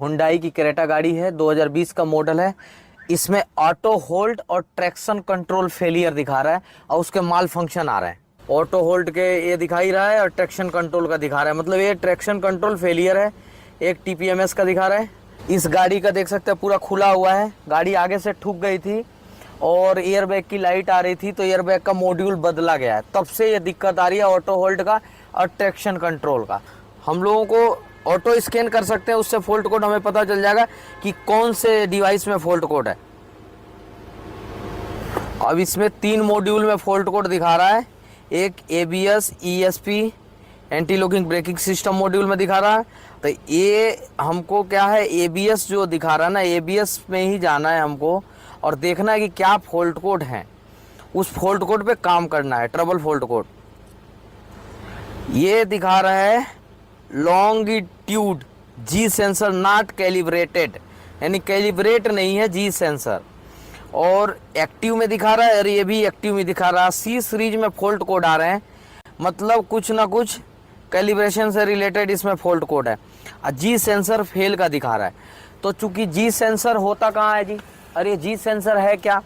Hyundai की Creta गाड़ी है, 2020 का मॉडल है। इसमें ऑटो होल्ड और ट्रैक्शन कंट्रोल फेलियर दिखा रहा है और उसके माल फंक्शन आ रहा है। ऑटो होल्ड के ये दिखा ही रहा है और ट्रैक्शन कंट्रोल का दिखा रहा है, मतलब ये ट्रैक्शन कंट्रोल फेलियर है। एक TPMS का दिखा रहा है। इस गाड़ी का देख सकते हैं पूरा खुला हुआ है, गाड़ी आगे से ठुक गई थी और एयरबैग की लाइट आ रही थी तो एयरबैग का मॉड्यूल बदला गया है, तब से ये दिक्कत आ रही है ऑटो होल्ड का और ट्रैक्शन कंट्रोल का। हम लोगों को ऑटो स्कैन कर सकते हैं, उससे फॉल्ट कोड हमें पता चल जाएगा कि कौन से डिवाइस में फॉल्ट कोड है। अब इसमें 3 मॉड्यूल में फॉल्ट कोड दिखा रहा है। एक ABS ESP anti locking braking system module में दिखा रहा है। तो ये हमको क्या है, ABS जो दिखा रहा है ना, ABS में ही जाना है हमको और देखना है कि क्या फॉल्ट कोड है, उस फॉल्ट कोड पे काम करना है, ट्रबल फॉल्ट कोड। ये दिखा रहा है longitude G sensor not calibrated, यानी कैलिब्रेट नहीं है G सेंसर। और एक्टिव में दिखा रहा है और ये भी एक्टिव में दिखा रहा है। C सीरीज में फॉल्ट कोड आ रहे हैं, मतलब कुछ ना कुछ कैलिब्रेशन से रिलेटेड इसमें फॉल्ट कोड है। और G सेंसर फेल का दिखा रहा है। तो चूंकि G सेंसर होता कहाँ है जी, अरे G सेंसर है क्या,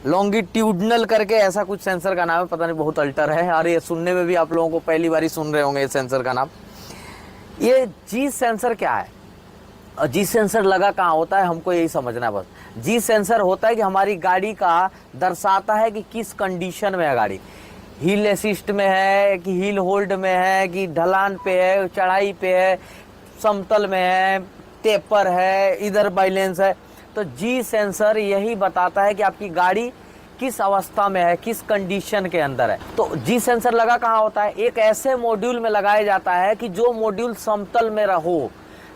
लॉन्गिट्यूडनल करके ऐसा कुछ सेंसर का नाम है, पता नहीं, बहुत अल्टर है। अरे ये सुनने में भी आप लोगों को पहली बार ही सुन रहे होंगे ये सेंसर का नाम। ये G सेंसर क्या है और G सेंसर लगा कहाँ होता है, हमको यही समझना है बस। G सेंसर होता है कि हमारी गाड़ी का दर्शाता है कि किस कंडीशन में है गाड़ी, हिल असिस्ट में है कि हिल होल्ड में है कि ढलान पे है, चढ़ाई पे है, समतल में है, टेपर है, इधर बैलेंस है। तो G सेंसर यही बताता है कि आपकी गाड़ी किस अवस्था में है, किस कंडीशन के अंदर है। तो G सेंसर लगा कहाँ होता है, एक ऐसे मॉड्यूल में लगाया जाता है कि जो मॉड्यूल समतल में रहो।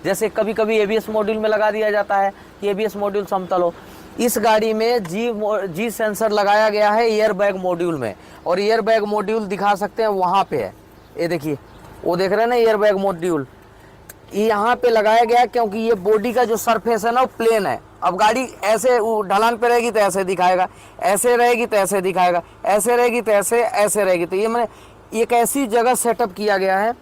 जैसे कभी कभी ABS मॉड्यूल में लगा दिया जाता है कि ABS मॉड्यूल समतल हो। इस गाड़ी में G सेंसर लगाया गया है एयर बैग मॉड्यूल में, और एयर बैग मॉड्यूल दिखा सकते हैं वहाँ पे है, ये देखिए, वो देख रहे हैं ना एयर बैग मॉड्यूल, यहाँ पे लगाया गया है क्योंकि ये बॉडी का जो सरफेस है ना वो प्लेन है। अब गाड़ी ऐसे ढलान पे रहेगी तो ऐसे दिखाएगा, ऐसे रहेगी तो ऐसे दिखाएगा, ऐसे रहेगी तो ऐसे रहेगी। तो ये मैंने एक ऐसी जगह सेटअप किया गया है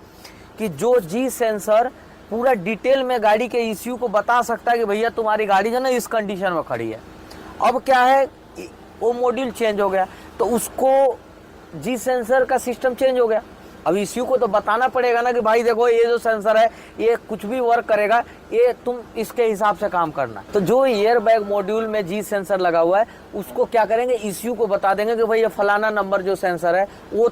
कि जो G सेंसर पूरा डिटेल में गाड़ी के इश्यू को बता सकता है कि भैया तुम्हारी गाड़ी जो ना इस कंडीशन में खड़ी है। अब क्या है, वो मॉड्यूल चेंज हो गया तो उसको G सेंसर का सिस्टम चेंज हो गया। अब इश्यू को तो बताना पड़ेगा ना कि भाई देखो ये जो सेंसर है ये कुछ भी वर्क करेगा, ये तुम इसके हिसाब से काम करना। तो जो एयर बैग मॉड्यूल में G सेंसर लगा हुआ है उसको क्या करेंगे, इश्यू को बता देंगे कि भाई ये फलाना नंबर जो सेंसर है वो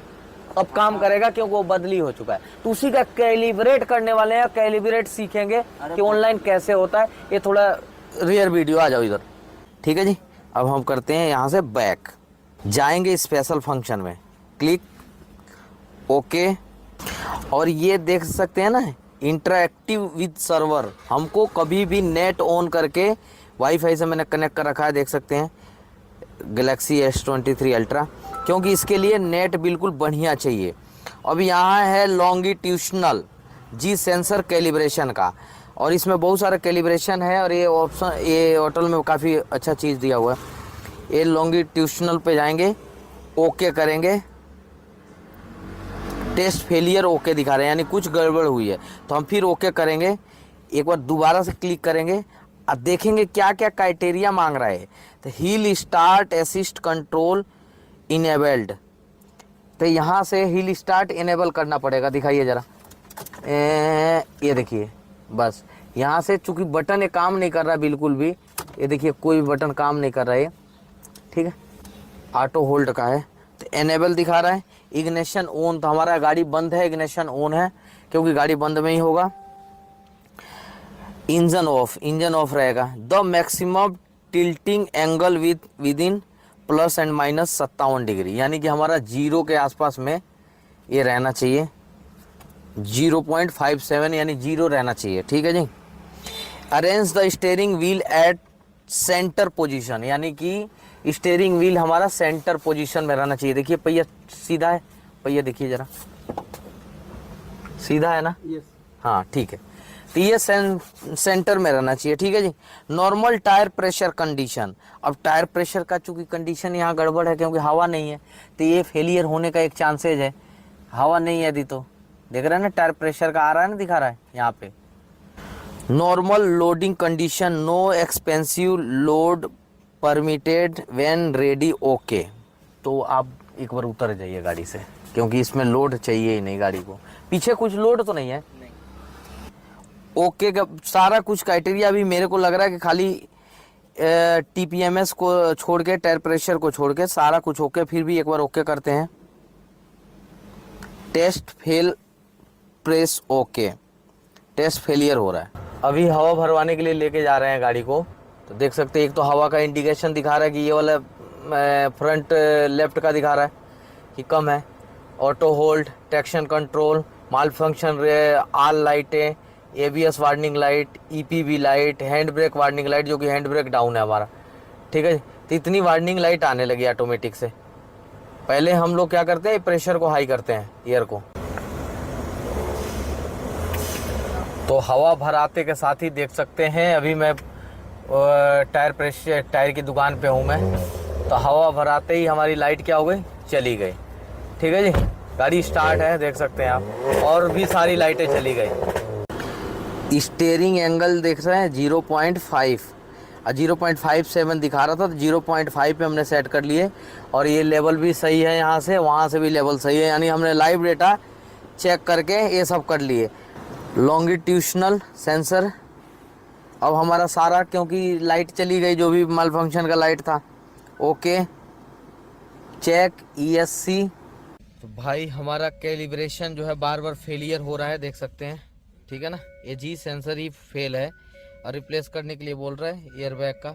अब काम करेगा क्योंकि वो बदली हो चुका है। तो उसी का कैलिब्रेट करने वाले हैं, कैलिब्रेट सीखेंगे कि ऑनलाइन कैसे होता है। ये थोड़ा रियर वीडियो, आ जाओ इधर, ठीक है जी। अब हम करते हैं यहाँ से बैक, जाएंगे स्पेशल फंक्शन में, क्लिक ओके। और ये देख सकते हैं ना इंटरएक्टिव विद सर्वर, हमको कभी भी नेट ऑन करके वाईफाई से मैंने कनेक्ट कर रखा है, देख सकते हैं गैलेक्सी S23 अल्ट्रा, क्योंकि इसके लिए नेट बिल्कुल बढ़िया चाहिए। अब यहाँ है लॉन्गिट्यूशनल G सेंसर कैलिब्रेशन का, और इसमें बहुत सारा कैलिब्रेशन है और ये ऑप्शन, ये होटल में काफ़ी अच्छा चीज़ दिया हुआ है। ये लॉन्गिट्यूशनल पे जाएंगे, ओके करेंगे, टेस्ट फेलियर ओके दिखा रहे हैं, यानी कुछ गड़बड़ हुई है। तो हम फिर ओके करेंगे, एक बार दोबारा से क्लिक करेंगे, अब देखेंगे क्या क्या क्राइटेरिया मांग रहा है। तो hill start assist control enabled, तो यहाँ से हिल स्टार्ट इनेबल करना पड़ेगा, दिखाइए ज़रा, ये देखिए, बस यहाँ से चूँकि बटन ये काम नहीं कर रहा बिल्कुल भी, ये देखिए कोई भी बटन काम नहीं कर रहा है, ठीक है, ऑटो होल्ड का है। तो इनेबल दिखा रहा है, इग्निशन ऑन, तो हमारा गाड़ी बंद है, इग्निशन ऑन है क्योंकि गाड़ी बंद में ही होगा। इंजन ऑफ रहेगा। The maximum tilting angle with in +& degree, यानी कि हमारा 0 के आसपास में ये रहना चाहिए, 0.57 यानी 0 रहना चाहिए, ठीक है जी। Arrange the steering wheel at centre position, यानी कि स्टीयरिंग व्हील हमारा सेंटर पोजीशन में रहना चाहिए। देखिए पहिया सीधा है, पहिया देखिए जरा, सीधा है ना, yes. हाँ ठीक है, तो ये सेंटर में रहना चाहिए, ठीक है जी। नॉर्मल टायर प्रेशर कंडीशन, अब टायर प्रेशर का चूंकि कंडीशन यहाँ गड़बड़ है क्योंकि हवा नहीं है, तो ये फेलियर होने का एक चांसेज है, हवा नहीं है यदि तो देख रहे हैं ना, टायर प्रेशर का आ रहा है ना, दिखा रहा है यहाँ पे। Normal loading condition, no expensive load permitted when ready, okay. तो आप एक बार उतर जाइए गाड़ी से, क्योंकि इसमें लोड चाहिए ही नहीं गाड़ी को। पीछे कुछ लोड तो नहीं है? ओके का सारा कुछ क्राइटेरिया भी मेरे को लग रहा है कि खाली टीपीएमएस को छोड़ के, टायर प्रेशर को छोड़ के सारा कुछ ओके। फिर भी एक बार ओके करते हैं। Test fail, press okay. Test failure हो रहा है। अभी हवा भरवाने के लिए लेके जा रहे हैं गाड़ी को। तो देख सकते हैं, एक तो हवा का इंडिकेशन दिखा रहा है कि ये वाला फ्रंट लेफ्ट का दिखा रहा है कि कम है। ऑटो होल्ड, ट्रैक्शन कंट्रोल, माल फंक्शन, आल लाइटें, ABS warning light, EPV light, hand brake warning light, जो कि हैंड ब्रेक डाउन है हमारा, ठीक है। तो इतनी वार्निंग लाइट आने लगी ऑटोमेटिक से। पहले हम लोग क्या करते हैं, प्रेशर को हाई करते हैं, एयर को। तो हवा भराते के साथ ही देख सकते हैं, अभी मैं टायर की दुकान पे हूँ मैं। तो हवा भराते ही हमारी लाइट क्या हो गई, चली गई, ठीक है जी। गाड़ी स्टार्ट है, देख सकते हैं आप, और भी सारी लाइटें चली गई। स्टीयरिंग एंगल देख रहे हैं 0.5 और 0.57 दिखा रहा था, तो 0.5 पे हमने सेट कर लिए। और ये लेवल भी सही है, यहाँ से वहाँ से भी लेवल सही है, यानी हमने लाइव डेटा चेक करके ये सब कर लिए। लॉन्गिट्यूशनल सेंसर, अब हमारा सारा, क्योंकि लाइट चली गई जो भी माल फंक्शन का लाइट था, ओके। Check ESC। तो भाई हमारा कैलिब्रेशन जो है बार बार फेलियर हो रहा है, देख सकते हैं, ठीक है ना। ये जी सेंसर ही फेल है और रिप्लेस करने के लिए बोल रहा है एयरबैग का।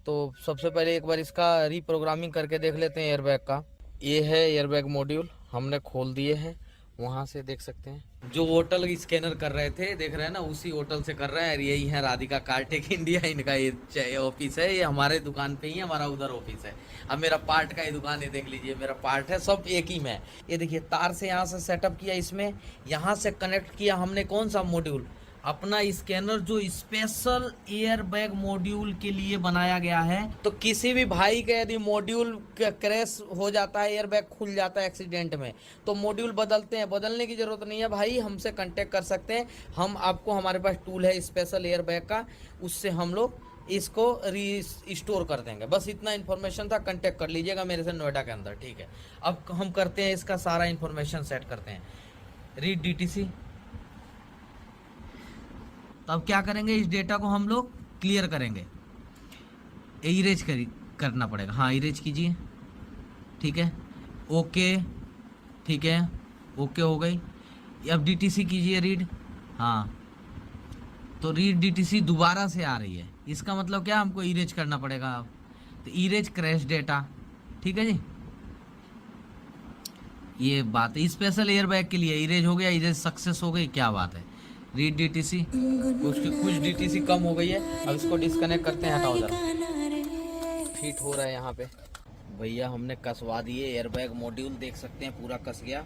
तो सबसे पहले एक बार इसका रीप्रोग्रामिंग करके देख लेते हैं एयरबैग का। ये है एयरबैग मॉड्यूल, हमने खोल दिए हैं। वहाँ से देख सकते हैं जो होटल स्कैनर कर रहे थे, देख रहे हैं ना, उसी होटल से कर रहे हैं। यही है राधिका कार्टेक इंडिया, इनका ये ऑफिस है। ये हमारे दुकान पे ही, हमारा उधर ऑफिस है। अब मेरा पार्ट का ही दुकान है, देख लीजिए, मेरा पार्ट है, सब एक ही में। ये देखिए, तार से यहाँ से सेटअप किया, इसमें यहाँ से कनेक्ट किया हमने कौन सा मॉड्यूल, अपना स्कैनर, जो स्पेशल एयरबैग मॉड्यूल के लिए बनाया गया है। तो किसी भी भाई का यदि मॉड्यूल क्रैश हो जाता है, एयरबैग खुल जाता है एक्सीडेंट में, तो मॉड्यूल बदलते हैं, बदलने की जरूरत नहीं है भाई, हमसे कांटेक्ट कर सकते हैं। हम आपको, हमारे पास टूल है स्पेशल एयरबैग का, उससे हम लोग इसको रिस्टोर कर देंगे। बस इतना इन्फॉर्मेशन था, कांटेक्ट कर लीजिएगा मेरे से नोएडा के अंदर, ठीक है। अब हम करते हैं इसका सारा इन्फॉर्मेशन सेट करते हैं। Read DTC। तो अब क्या करेंगे, इस डेटा को हम लोग क्लियर करेंगे। इरेज करना पड़ेगा, हाँ इरेज कीजिए, ठीक है, ओके, ठीक है, ओके हो गई। अब DTC कीजिए रीड, हाँ। तो रीड DTC दोबारा से आ रही है, इसका मतलब क्या, हमको इरेज करना पड़ेगा अब। तो इरेज क्रैश डेटा, ठीक है जी। ये बात है, स्पेशल एयरबैग के लिए इरेज हो गया, इरेज सक्सेस हो गई, क्या बात है। रीड DTC, कुछ DTC कम हो गई है। अब इसको डिस्कनेक्ट करते हैं, हटाओ जरा। फिट हो रहा है यहाँ पे भैया, हमने कसवा दिए एयरबैग मॉड्यूल, देख सकते हैं पूरा कस गया।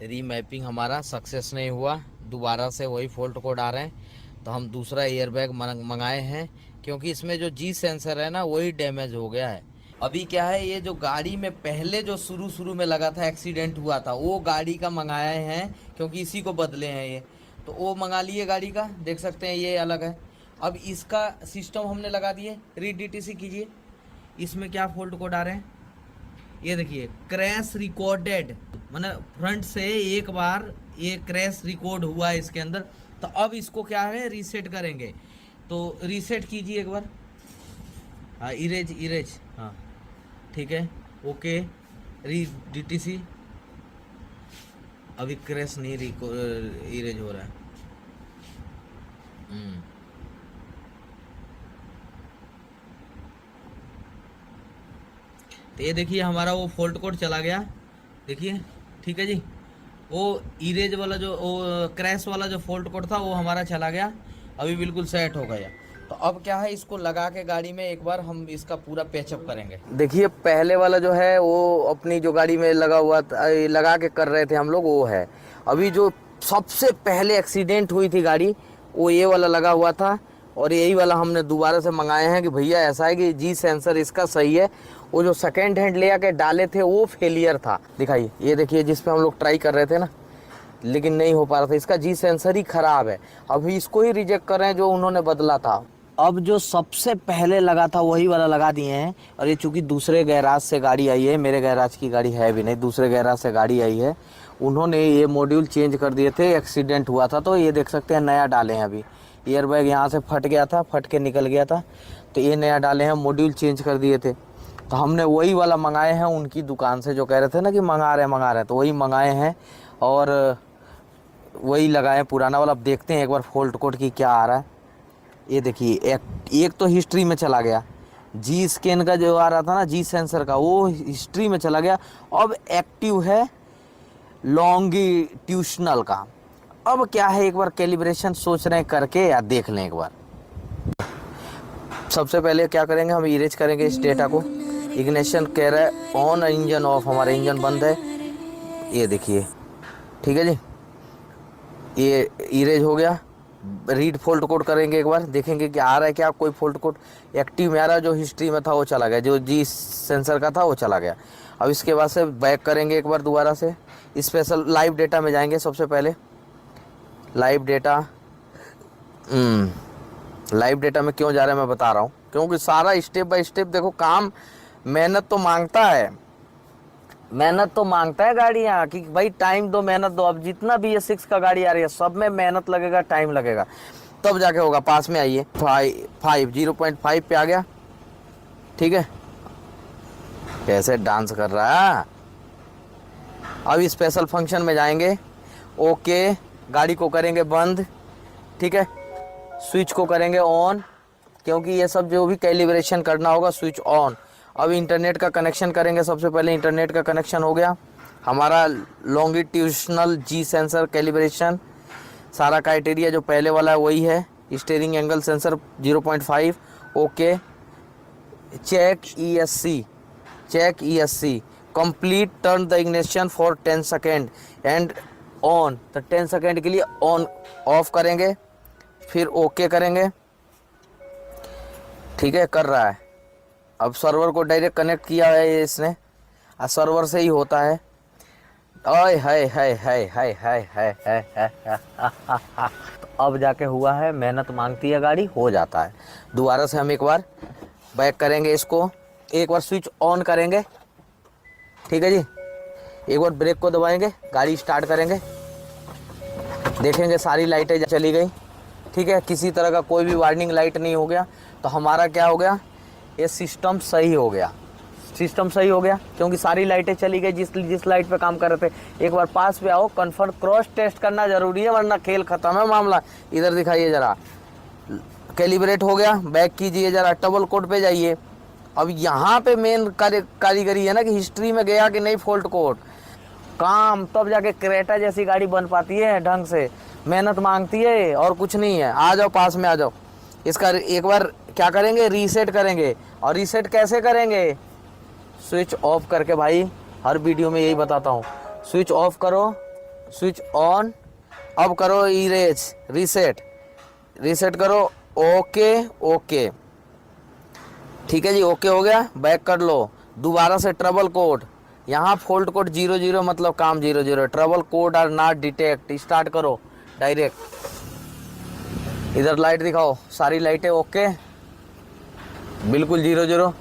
रीमैपिंग हमारा सक्सेस नहीं हुआ, दोबारा से वही फॉल्ट कोड आ रहे हैं। तो हम दूसरा एयरबैग मंगाए हैं, क्योंकि इसमें जो जी सेंसर है ना, वही डैमेज हो गया है। अभी क्या है, ये जो गाड़ी में पहले जो शुरू में लगा था, एक्सीडेंट हुआ था, वो गाड़ी का मंगाए हैं, क्योंकि इसी को बदले हैं ये। तो वो मंगा लिए गाड़ी का, देख सकते हैं, ये अलग है। अब इसका सिस्टम हमने लगा दिए। रीड DTC कीजिए, इसमें क्या फॉल्ट कोड आ रहे हैं, ये देखिए, क्रैश रिकॉर्डेड, माने फ्रंट से एक बार ये क्रैश रिकॉर्ड हुआ है इसके अंदर। तो अब इसको क्या है, रीसेट करेंगे। तो रीसेट कीजिए एक बार, हाँ इरेज, हाँ ठीक है, ओके। रीड DTC, अभी क्रैश नहीं इरेज हो रहा है। तो ये देखिए, हमारा वो फॉल्ट कोड चला गया, देखिए, ठीक है जी। वो इरेज वाला जो, वो क्रैश वाला जो फॉल्ट कोड था, वो हमारा चला गया, अभी बिल्कुल सेट हो गया। तो अब क्या है, इसको लगा के गाड़ी में एक बार हम इसका पूरा पैचअप करेंगे। देखिए, पहले वाला जो है वो अपनी जो गाड़ी में लगा हुआ था, लगा के कर रहे थे हम लोग, वो है। अभी जो सबसे पहले एक्सीडेंट हुई थी गाड़ी, वो ये वाला लगा हुआ था, और यही वाला हमने दोबारा से मंगाए हैं कि भैया ऐसा है कि जी सेंसर इसका सही है। वो जो सेकेंड हैंड ले आके डाले थे वो फेलियर था, दिखाइए, ये देखिए, जिस पे हम लोग ट्राई कर रहे थे ना, लेकिन नहीं हो पा रहा था। इसका जी सेंसर ही ख़राब है। अभी इसको ही रिजेक्ट कर रहे हैं जो उन्होंने बदला था। अब जो सबसे पहले लगा था वही वाला लगा दिए हैं। और ये चूँकि दूसरे गैराज से गाड़ी आई है, मेरे गैराज की गाड़ी है भी नहीं, दूसरे गैराज से गाड़ी आई है, उन्होंने ये मॉड्यूल चेंज कर दिए थे। एक्सीडेंट हुआ था तो ये देख सकते हैं नया डाले हैं। अभी एयरबैग यहाँ से फट गया था, फट के निकल गया था, तो ये नया डाले हैं, मॉड्यूल चेंज कर दिए थे। तो हमने वही वाला मंगाए हैं उनकी दुकान से, जो कह रहे थे ना कि मंगा रहे हैं, तो वही मंगाए हैं और वही लगाए पुराना वाला। अब देखते हैं एक बार फॉल्ट कोड की क्या आ रहा है। ये देखिए एक तो हिस्ट्री में चला गया, जी स्कैन का जो आ रहा था ना, जी सेंसर का, वो हिस्ट्री में चला गया। अब एक्टिव है लॉन्गिट्यूशनल का। अब क्या है, एक बार कैलिब्रेशन सोच रहे हैं करके, या देख लें एक बार। सबसे पहले क्या करेंगे, हम इरेज करेंगे इस डेटा को। इग्निशन कह रहा है ऑन, इंजन ऑफ, हमारा इंजन बंद है। ये देखिए, ठीक है जी, ये इरेज हो गया। रीड फॉल्ट कोड करेंगे एक बार, देखेंगे कि आ रहा है क्या कोई फॉल्ट कोड। एक्टिव में आ रहा है, जो हिस्ट्री में था वो चला गया, जो जी सेंसर का था वो चला गया। अब इसके बाद से बैक करेंगे एक बार दोबारा से, स्पेशल लाइव डेटा में जाएंगे। सबसे पहले लाइव डेटा, लाइव डेटा में क्यों जा रहा है मैं बता रहा हूँ, क्योंकि सारा स्टेप बाय स्टेप देखो, काम मेहनत तो मांगता है, मेहनत तो मांगता है गाड़ियाँ, कि भाई टाइम दो, मेहनत दो। अब जितना भी ये 6 का गाड़ी आ रही है, सब में मेहनत लगेगा, टाइम लगेगा, तब जाके होगा। पास में आइए, 0.5 पे आ गया, ठीक है। कैसे डांस कर रहा है। अब स्पेशल फंक्शन में जाएंगे, ओके, गाड़ी को करेंगे बंद, ठीक है, स्विच को करेंगे ऑन, क्योंकि ये सब जो भी कैलिब्रेशन करना होगा, स्विच ऑन। अब इंटरनेट का कनेक्शन करेंगे। सबसे पहले इंटरनेट का कनेक्शन हो गया हमारा। लॉन्गिट्यूशनल जी सेंसर कैलिब्रेशन, सारा क्राइटेरिया जो पहले वाला है वही है। Steering angle sensor 0.5, okay. Check ESC, complete turn the ignition for 10 second and on. तो 10 सेकेंड के लिए ऑन ऑफ करेंगे, फिर ओके करेंगे, ठीक है, कर रहा है। अब सर्वर को डायरेक्ट कनेक्ट किया है ये इसने, सर्वर से ही होता है। ओए हाय हाय हाय हाय हाय हाय हाय, अब जाके हुआ है। मेहनत मांगती है गाड़ी, हो जाता है। दोबारा से हम एक बार बैक करेंगे इसको, एक बार स्विच ऑन करेंगे, ठीक है जी। एक बार ब्रेक को दबाएंगे, गाड़ी स्टार्ट करेंगे, देखेंगे सारी लाइटें चली गई, ठीक है, किसी तरह का कोई भी वार्निंग लाइट नहीं हो गया। तो हमारा क्या हो गया, ये सिस्टम सही हो गया। सिस्टम सही हो गया क्योंकि सारी लाइटें चली गई जिस लाइट पे काम कर रहे थे। एक बार पास पे आओ, कन्फर्म क्रॉस टेस्ट करना जरूरी है, वरना खेल खत्म है मामला। इधर दिखाइए जरा, कैलिब्रेट हो गया, बैक कीजिए जरा, डबल कोड पे जाइए। अब यहाँ पे मेन कारीगरी है ना कि हिस्ट्री में गया कि नहीं फॉल्ट कोड, काम तब जाके क्रेटा जैसी गाड़ी बन पाती है ढंग से। मेहनत मांगती है और कुछ नहीं है। आ जाओ, पास में आ जाओ। इसका एक बार क्या करेंगे, रीसेट करेंगे। और रीसेट कैसे करेंगे, स्विच ऑफ करके। भाई हर वीडियो में यही बताता हूँ, स्विच ऑफ करो, स्विच ऑन, अब करो इरेज, रीसेट करो, ओके, ठीक है जी, ओके हो गया। बैक कर लो, दोबारा से ट्रबल कोड, यहाँ फॉल्ट कोड 00 मतलब काम 00, trouble code are not detect, start करो डायरेक्ट। इधर लाइट दिखाओ, सारी लाइटें ओके, बिल्कुल 00,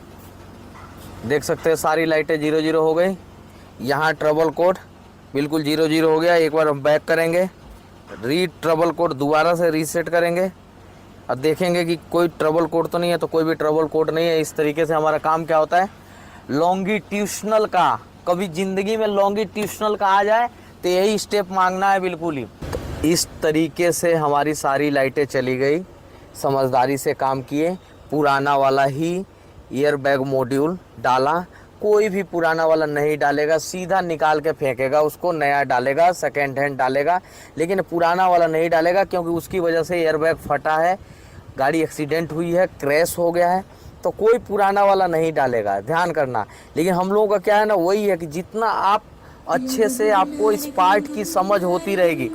देख सकते हैं सारी लाइटें 00 हो गई। यहाँ ट्रबल कोड बिल्कुल 00 हो गया। एक बार हम बैक करेंगे, रीड ट्रबल कोड, दोबारा से रीसेट करेंगे। अब देखेंगे कि कोई ट्रबल कोड तो नहीं है, तो कोई भी ट्रबल कोड नहीं है। इस तरीके से हमारा काम क्या होता है, लॉन्गिट्यूशनल का, कभी ज़िंदगी में लॉन्गिट्यूशनल का आ जाए तो यही स्टेप मांगना है बिल्कुल ही। इस तरीके से हमारी सारी लाइटें चली गई, समझदारी से काम किए। पुराना वाला ही एयर बैग मॉड्यूल डाला, कोई भी पुराना वाला नहीं डालेगा, सीधा निकाल के फेंकेगा उसको, नया डालेगा, सेकेंड हैंड डालेगा, लेकिन पुराना वाला नहीं डालेगा, क्योंकि उसकी वजह से एयर बैग फटा है, गाड़ी एक्सीडेंट हुई है, क्रैश हो गया है, तो कोई पुराना वाला नहीं डालेगा, ध्यान करना। लेकिन हम लोगों का क्या है ना, वही है कि जितना आप अच्छे से, आपको इस पार्ट की समझ होती रहेगी,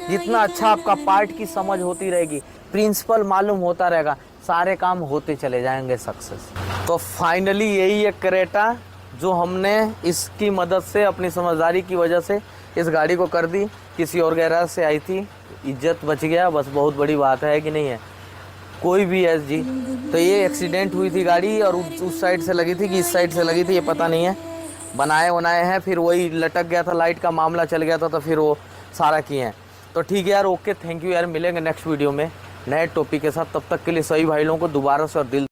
जितना अच्छा आपका पार्ट की समझ होती रहेगी, प्रिंसिपल मालूम होता रहेगा, सारे काम होते चले जाएंगे सक्सेस। तो फाइनली यही है क्रेटा, जो हमने इसकी मदद से, अपनी समझदारी की वजह से इस गाड़ी को कर दी कि किसी और गैराज से आई थी, इज्जत बच गया, बस बहुत बड़ी बात है कि नहीं है। कोई भी है जी। तो ये एक्सीडेंट हुई थी गाड़ी, और उस साइड से लगी थी कि इस साइड से लगी थी ये पता नहीं है। बनाए हैं, फिर वही लटक गया था, लाइट का मामला चल गया था, तो फिर वो सारा किए हैं। तो ठीक है यार, ओके, थैंक यू यार, मिलेंगे नेक्स्ट वीडियो में नए टॉपिक के साथ। तब तक के लिए सभी भाई लोगों को दोबारा से और दिल